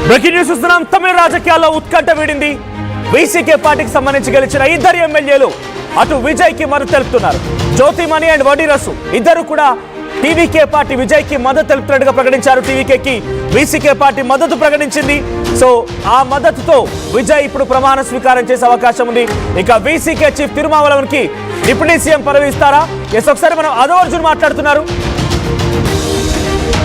Breaking news చూస్తున్నాం. తమిళ రాజకీయాల్లో ఉత్కంఠ వీడింది. వీసీకే పార్టీకి సంబంధించి గెలిచిన ఇద్దరు ఎమ్మెల్యేలు అటు విజయ్ కి మద్దతు తెలుపుతున్నారు. జ్యోతిమణి అండ్ వడిరసు ఇద్దరు కూడా టీవీకే పార్టీ విజయ్ కి మద్దతు తెలుపుతున్నట్టుగా ప్రకటించారు. టీవీకేకి వీసీకే పార్టీ మద్దతు ప్రకటించింది. సో ఆ మద్దతుతో విజయ్ ఇప్పుడు ప్రమాణ స్వీకారం చేసే అవకాశం ఉంది. ఇక వీసీకే చీఫ్ తిరుమావలవన్ కి డిప్యూటీ సీఎం పదవి ఇస్తారా? ఎస్, ఒకసారి మనం అదో అర్జున్ మాట్లాడుతున్నారు.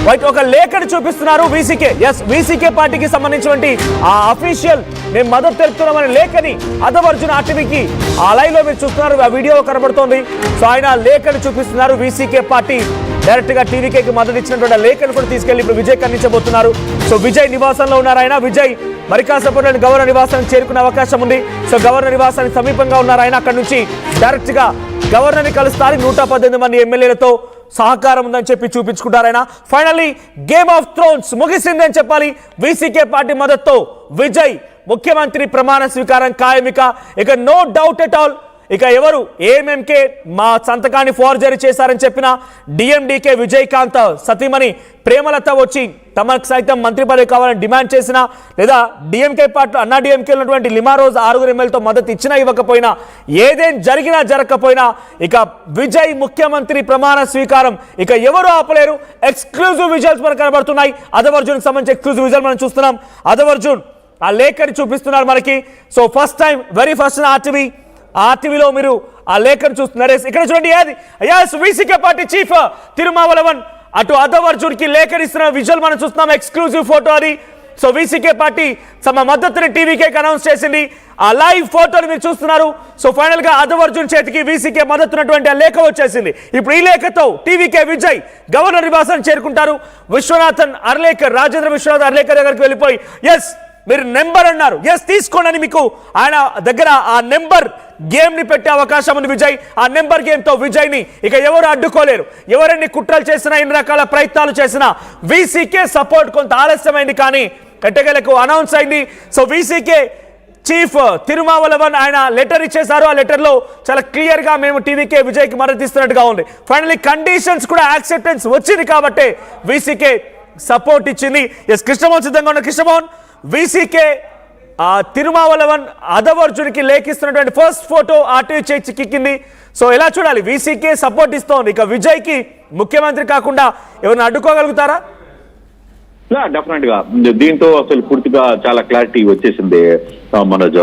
వైట్ ఒక లేఖను చూపిస్తున్నారు వీసీకే. ఎస్, వీసీకే పార్టీకి సంబంధించినటువంటి ఆ అఫీషియల్ మేము మద్దతు తెలుపుతున్నామనే లేఖని అదవ్ అర్జున్ ఆర్టీవీకి ఆ లైవ్ లో మీరు చూస్తున్నారు, ఆ వీడియో కనబడుతోంది. సో ఆయన లేఖను చూపిస్తున్నారు. వీసీకే పార్టీ డైరెక్ట్ గా టీవీకేకి మద్దతు ఇచ్చినటువంటి లేఖను కూడా తీసుకెళ్లి ఇప్పుడు విజయ్ అందించబోతున్నారు. సో విజయ్ నివాసంలో ఉన్నారు ఆయన. విజయ్ మరి కాసేపట్లోని గవర్నర్ నివాసానికి చేరుకునే అవకాశం ఉంది. సో గవర్నర్ నివాసానికి సమీపంగా ఉన్నారు ఆయన. అక్కడ నుంచి డైరెక్ట్ గా గవర్నర్ ని కలుస్తారు. 118 మంది ఎమ్మెల్యేలతో సహకారం ఉందని చెప్పి చూపించుకుంటారు ఆయన. ఫైనల్లీ గేమ్ ఆఫ్ థ్రోన్స్ ముగిసిందని చెప్పాలి. వీసీకే పార్టీ మద్దతుతో విజయ్ ముఖ్యమంత్రి ప్రమాణ స్వీకారం ఖాయం. ఇక నో డౌట్ ఎట్ ఆల్. ఇక ఎవరు ఏఎంఎంకే మా సంతకాన్ని ఫోర్జరీ చేశారని చెప్పిన డిఎండికే విజయకాంత్ సతీమణి ప్రేమలత వచ్చి తమకు సైతం మంత్రి పదవి కావాలని డిమాండ్ చేసినా, లేదా డిఎంకే పార్టీ అన్నా డిఎంకే ఉన్నటువంటి లిమారోజ్ 6 ఎమ్మెల్యేలతో మద్దతు ఇచ్చినా ఇవ్వకపోయినా, ఏదేం జరిగినా జరగకపోయినా ఇక విజయ్ ముఖ్యమంత్రి ప్రమాణ స్వీకారం ఇక ఎవరు ఆపలేరు. ఎక్స్క్లూజివ్ విజువల్స్ మనకు కనబడుతున్నాయి. అదవ్ అర్జున్ సంబంధించి ఎక్స్క్లూజివ్ విజువల్ మనం చూస్తున్నాం. అదవ్ అర్జున్ ఆ లేఖని చూపిస్తున్నారు మనకి. So first time very first ఆర్టీవీలో మీరు ఆ లేఖను చూస్తున్నారు. ఇక్కడ చూడండి, వీసీకే పార్టీ చీఫ్ తిరుమావలవన్ అటు అదవ్ అర్జున్ కి లేఖనిస్తున్న విజువల్ మనం చూస్తున్నాం. ఎక్స్క్లూజివ్ ఫోటో అది. సో వీసీకే పార్టీ తమ మద్దతుని టీవీకేకి అనౌన్స్ చేసింది. ఆ లైవ్ ఫోటోని మీరు చూస్తున్నారు. సో ఫైనల్ గా అదవ్ అర్జున్ చేతికి వీసీకే మద్దతున్నటువంటి ఆ లేఖ వచ్చేసింది. ఇప్పుడు ఈ లేఖతో టీవీకే విజయ్ గవర్నర్ నివాసాన్ని చేరుకుంటారు. విశ్వనాథన్ అర్లేకర్, రాజేంద్ర విశ్వనాథ్ అర్లేకర్ దగ్గరికి వెళ్ళిపోయి ఎస్ మీరు నెంబర్ అన్నారు, ఎస్ తీసుకోండి అని మీకు ఆయన దగ్గర ఆ నెంబర్ గేమ్ ని పెట్టే అవకాశం ఉంది విజయ్. ఆ నెంబర్ గేమ్ తో విజయ్ ని ఇక ఎవరు అడ్డుకోలేరు. ఎవరెన్ని కుట్రలు చేసినా, ఎన్ని రకాల ప్రయత్నాలు చేసినా వీసీకే సపోర్ట్ కొంత ఆలస్యమైంది, కానీ ఎట్టకేలకు అనౌన్స్ అయింది. సో వీసీకే చీఫ్ తిరుమావలవన్ ఆయన లెటర్ ఇచ్చేశారు. ఆ లెటర్ లో చాలా క్లియర్ గా మేము టీవీకే విజయ్ కి మద్దతు ఇస్తున్నట్టుగా ఉంది. ఫైనల్లీ కండిషన్స్ కూడా యాక్సెప్టెన్స్ వచ్చింది కాబట్టి వీసీకే సపోర్ట్ ఇచ్చింది. ఎస్, కృష్ణమోహన్ సిద్ధంగా ఉన్న కృష్ణమోహన్, వీసీకే తిరుమావలవన్ అదవ్ అర్జున్ కి లేఖిస్తున్నటువంటి ఫస్ట్ ఫోటో ఆర్టీవీ చేసి చిక్కింది. సో ఎలా చూడాలి? వీసీకే సపోర్ట్ ఇస్తోంది. ఇక విజయ్ కి ముఖ్యమంత్రి కాకుండా ఎవరిని అడ్డుకోగలుగుతారా? డెఫినెట్ గా దీంతో అసలు పూర్తిగా చాలా క్లారిటీ వచ్చేసింది మనోజ్.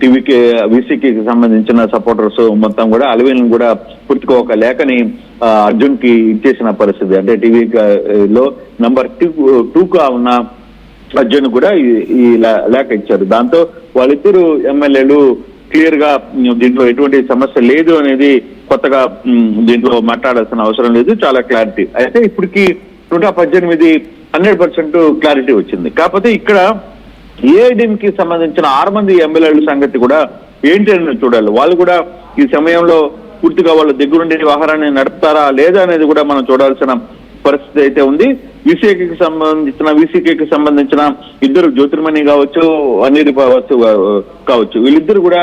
టీవీకి వీసీకి సంబంధించిన సపోర్టర్స్ మొత్తం కూడా అలవేలను కూడా పూర్తిగా ఒక లేఖని అర్జున్ కి ఇచ్చేసిన పరిస్థితి. అంటే టీవీలో నంబర్ 2గా ఉన్న అర్జున్ కూడా ఈ లేఖ ఇచ్చారు. దాంతో వాళ్ళిద్దరు ఎమ్మెల్యేలు క్లియర్ గా దీంట్లో ఎటువంటి సమస్య లేదు అనేది కొత్తగా దీంట్లో మాట్లాడాల్సిన అవసరం లేదు, చాలా క్లారిటీ. అయితే ఇప్పటికి 118 100% క్లారిటీ వచ్చింది. కాకపోతే ఇక్కడ ఏఐడిఎంకి సంబంధించిన 6 మంది ఎమ్మెల్యేల సంగతి కూడా ఏంటి అని చూడాలి. వాళ్ళు కూడా ఈ సమయంలో పూర్తిగా వాళ్ళ దగ్గరుండి వ్యవహారాన్ని నడుపుతారా లేదా అనేది కూడా మనం చూడాల్సిన పరిస్థితి అయితే ఉంది. వీసీకేకి సంబంధించిన ఇద్దరు జ్యోతిర్మణి కావచ్చు, అనిల్ కావచ్చు, వీళ్ళిద్దరు కూడా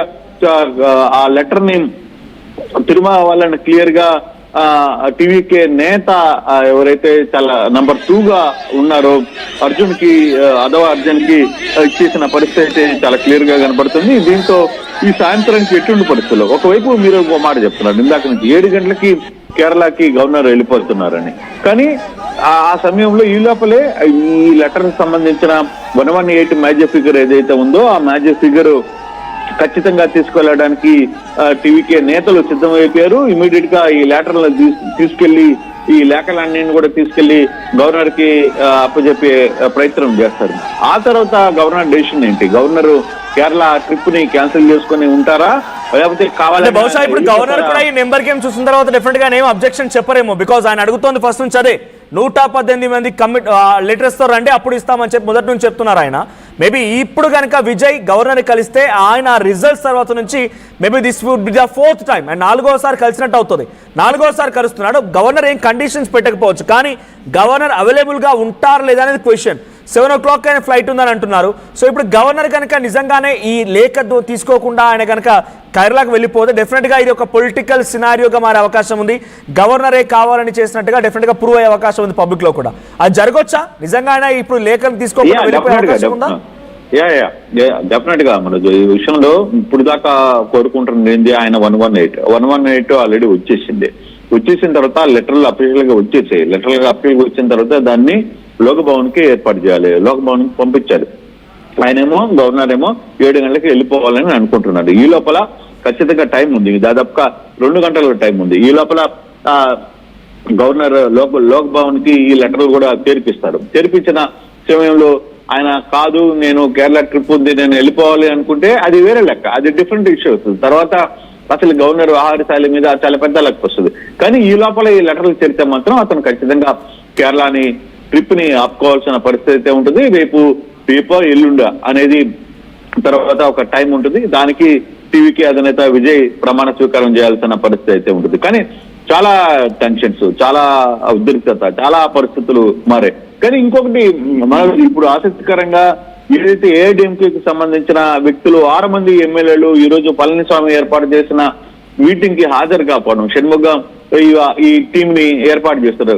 ఆ లెటర్ ని తిరుమావలవన్ క్లియర్ గా టీవీకే నేత ఎవరైతే చాలా నంబర్ 2గా ఉన్నారో అదవ్ అర్జున్ కి ఇచ్చేసిన పరిస్థితి అయితే చాలా క్లియర్ గా కనబడుతుంది. దీంతో ఈ సాయంత్రానికి ఎటువంటి పరిస్థితుల్లో ఒకవైపు మీరు ఒక మాట చెప్తున్నారు, ఇందాక నుంచి 7 గంటలకి కేరళకి గవర్నర్ వెళ్ళిపోతున్నారని, కానీ ఆ సమయంలో ఈ లోపలే ఈ లెటర్ సంబంధించిన 118 మేజర్ ఫిగర్ ఏదైతే ఉందో ఆ మేజర్ ఫిగర్ ఖచ్చితంగా తీసుకెళ్లడానికి టీవీకే నేతలు సిద్ధమైపోయారు. ఇమీడియట్ గా ఈ లెటర్లను తీసుకెళ్లి ఈ లేఖలన్నీ కూడా తీసుకెళ్లి గవర్నర్ కి అప్పచెప్పే ప్రయత్నం చేస్తారు. ఆ తర్వాత గవర్నర్ డెసిషన్ ఏంటి? గవర్నర్ కేరళ ట్రిప్ ని క్యాన్సిల్ చేసుకుని ఉంటారా, లేకపోతే కావాలి? బహుశా ఇప్పుడు గవర్నర్ కూడా ఈ నెంబర్ గేమ్ చూసిన తర్వాత డెఫినెట్ గా ఏం అబ్జెక్షన్ చెప్పరేమో. బికాజ్ ఆయన అడుగుతోంది ఫస్ట్ నుంచి అదే, 118 మంది లెటర్స్ తో రండి అప్పుడు ఇస్తామని చెప్పి మొదటి నుంచి చెప్తున్నారు ఆయన. మేబీ ఇప్పుడు కనుక విజయ్ గవర్నర్ కలిస్తే ఆయన రిజల్ట్స్ తర్వాత నుంచి maybe this would be the 4th time and 4వసారి కలిసినట్టు అవుతుంది. 4వసారి కలుస్తున్నాడు. గవర్నర్ ఏం కండిషన్స్ పెట్టకపోవచ్చు, కానీ గవర్నర్ అవైలబుల్ గా ఉంటారు లేదా అనేది క్వశ్చన్. 7 o'clock ఆయన ఫ్లైట్ ఉందని అంటున్నారు. సో ఇప్పుడు గవర్నర్ కనుక నిజంగానే ఈ లేఖ తీసుకోకుండా ఆయన కనుక కేరళకు వెళ్ళిపోతే డెఫినెట్గా ఇది ఒక పొలిటికల్ సినారియోగా మారే అవకాశం ఉంది. గవర్నరే కావాలని చేసినట్టుగా డెఫినెట్గా ప్రూవ్ అయ్యే అవకాశం ఉంది పబ్లిక్ లో కూడా. అది జరగొచ్చా నిజంగా ఆయన ఇప్పుడు లేఖను తీసుకోకుండా వెళ్ళిపోయే అవకాశం ఉందా? డెఫినెట్ గా మనకు ఈ విషయంలో ఇప్పుడు దాకా కోరుకుంటుంది ఆయన 118 ఆల్రెడీ వచ్చేసిన తర్వాత లెటర్లు అఫీషియల్ గా వచ్చేసాయి. లెటర్లు అఫీషియల్ గా వచ్చిన తర్వాత దాన్ని లోక్భవన్ కి ఏర్పాటు చేయాలి, లోక్భవన్ కి పంపించాలి. ఆయనేమో గవర్నర్ ఏమో 7 గంటలకి వెళ్ళిపోవాలని అనుకుంటున్నాడు. ఈ లోపల ఖచ్చితంగా టైం ఉంది, దాదాపుగా 2 గంటల టైం ఉంది. ఈ లోపల గవర్నర్ లోక్భవన్ కి ఈ లెటర్లు కూడా చేర్పించిన సమయంలో ఆయన కాదు నేను కేరళ ట్రిప్ ఉంది నేను వెళ్ళిపోవాలి అనుకుంటే అది వేరే లెక్క, అది డిఫరెంట్ ఇష్యూ అవుతుంది. తర్వాత అసలు గవర్నర్ వ్యవహారశాల మీద చాలా పెద్ద లెక్క వస్తుంది. కానీ ఈ లోపల ఈ లెటర్లు చేరితే మాత్రం అతను ఖచ్చితంగా కేరళని ట్రిప్ ని ఆపుకోవాల్సిన పరిస్థితి అయితే ఉంటుంది. రేపో ఎల్లుండ అనేది తర్వాత ఒక టైం ఉంటుంది. దానికి టీవీకి అధినేత విజయ్ ప్రమాణ స్వీకారం చేయాల్సిన పరిస్థితి అయితే ఉంటుంది. కానీ చాలా టెన్షన్స్, చాలా ఉద్రిక్తత, చాలా పరిస్థితులు మారాయి. కానీ ఇంకొకటి మనం ఇప్పుడు ఆసక్తికరంగా ఏదైతే ఏఐడిఎంకేకి సంబంధించిన వ్యక్తులు 6 మంది ఎమ్మెల్యేలు ఈ రోజు పళనిస్వామి ఏర్పాటు చేసిన మీటింగ్ కి హాజరు కాకపోవడం, షణ్ముగం ఈ టీం ని ఏర్పాటు చేస్తారు.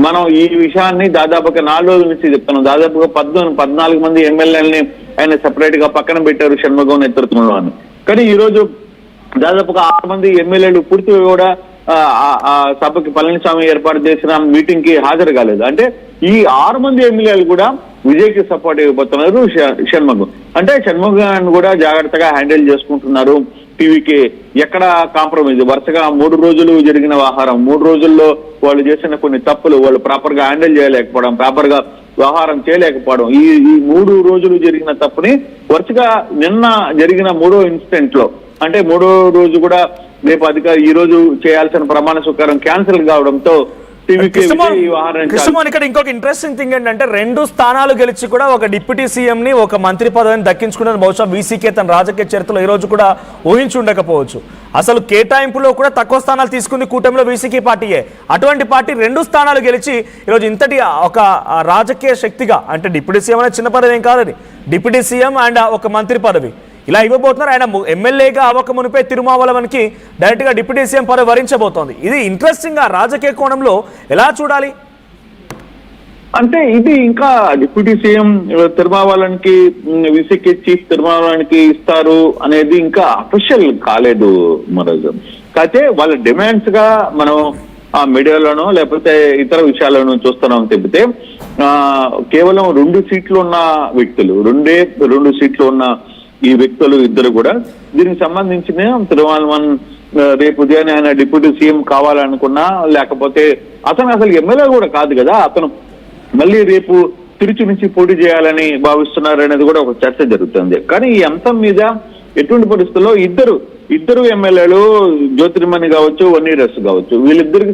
మనం ఈ విషయాన్ని దాదాపుగా 4 రోజుల నుంచి చెప్తున్నాం. దాదాపుగా 14 మంది ఎమ్మెల్యేలని ఆయన సెపరేట్ గా పక్కన పెట్టారు షణ్ముగం నేతృత్వంలో అని. కానీ ఈ రోజు దాదాపుగా 6 మంది ఎమ్మెల్యేలు పూర్తిగా కూడా ఆ సభకి పళనిస్వామి ఏర్పాటు చేసిన మీటింగ్ కి హాజరు కాలేదు. అంటే ఈ 6 మంది ఎమ్మెల్యేలు కూడా విజయ్ కి సపోర్ట్ ఇవ్వబోతున్నారు షణ్ముగం. అంటే షణ్ముగాన్ని కూడా జాగ్రత్తగా హ్యాండిల్ చేసుకుంటున్నారు. టీవీకి ఎక్కడ కాంప్రమైజ్, వరుసగా 3 రోజులు జరిగిన వ్యవహారం, 3 రోజుల్లో వాళ్ళు చేసిన కొన్ని తప్పులు వాళ్ళు ప్రాపర్ గా హ్యాండిల్ చేయలేకపోవడం, ప్రాపర్ గా వ్యవహారం చేయలేకపోవడం, ఈ 3 రోజులు జరిగిన తప్పుని వరుసగా నిన్న జరిగిన 3వ ఇన్సిడెంట్ లో అంటే 3వ రోజు కూడా రేపు ఈ రోజు చేయాల్సిన ప్రమాణ స్వీకారం క్యాన్సిల్ కావడంతో ఇక్కడ ఇంకొక ఇంట్రెస్టింగ్ థింగ్ ఏంటంటే 2 స్థానాలు గెలిచి కూడా ఒక డిప్యూటీ సీఎం ని ఒక మంత్రి పదవిని దక్కించుకున్నది బహుశా వీసీకే తన రాజకీయ చరిత్రలో ఈ రోజు కూడా ఊహించి ఉండకపోవచ్చు. అసలు కేటాయింపులో కూడా తక్కువ స్థానాలు తీసుకుంది కూటమిలో వీసీకే పార్టీయే. అటువంటి పార్టీ 2 స్థానాలు గెలిచి ఈరోజు ఇంతటి ఒక రాజకీయ శక్తిగా, అంటే డిప్యూటీ సీఎం అనేది చిన్న పదవి ఏం కాదని, డిప్యూటీ సీఎం అండ్ ఒక మంత్రి పదవి ఇలా ఇవ్వబోతున్నారు. ఆయన ఎమ్మెల్యేగా అవ్వక మునిపే తిరుమావళవన్కి డైరెక్ట్ గా డిప్యూటీ సీఎం పదవి వరించబోతోంది. ఇది ఇంట్రెస్టింగ్ గా రాజకీయ కోణంలో ఎలా చూడాలి అంటే ఇది ఇంకా డిప్యూటీ సీఎం తిరుమావళవన్కి వీసీకే చీఫ్ తిరుమావళవన్కి ఇస్తారు అనేది ఇంకా అఫీషియల్ కాలేదు మనోజ్. కాకపోతే వాళ్ళ డిమాండ్స్ గా మనం ఆ మీడియాలోనో లేకపోతే ఇతర విషయాలను చూస్తున్నాం తప్పితే కేవలం 2 సీట్లు ఉన్న వ్యక్తులు, 2 సీట్లు ఉన్న ఈ వ్యక్తులు ఇద్దరు కూడా దీనికి సంబంధించిన తిరుమావళవన్ రేపు ఉదయాన్నే ఆయన డిప్యూటీ సీఎం కావాలనుకున్నా, లేకపోతే అతను అసలు ఎమ్మెల్యే కూడా కాదు కదా, అతను మళ్ళీ రేపు తిరుచి నుంచి పోటీ చేయాలని భావిస్తున్నారు అనేది కూడా ఒక చర్చ జరుగుతుంది. కానీ ఈ అంశం మీద ఎటువంటి పరిస్థితుల్లో ఇద్దరు ఎమ్మెల్యేలు జ్యోతిర్మణి కావచ్చు, వన్నీరస్ కావచ్చు, వీళ్ళిద్దరికి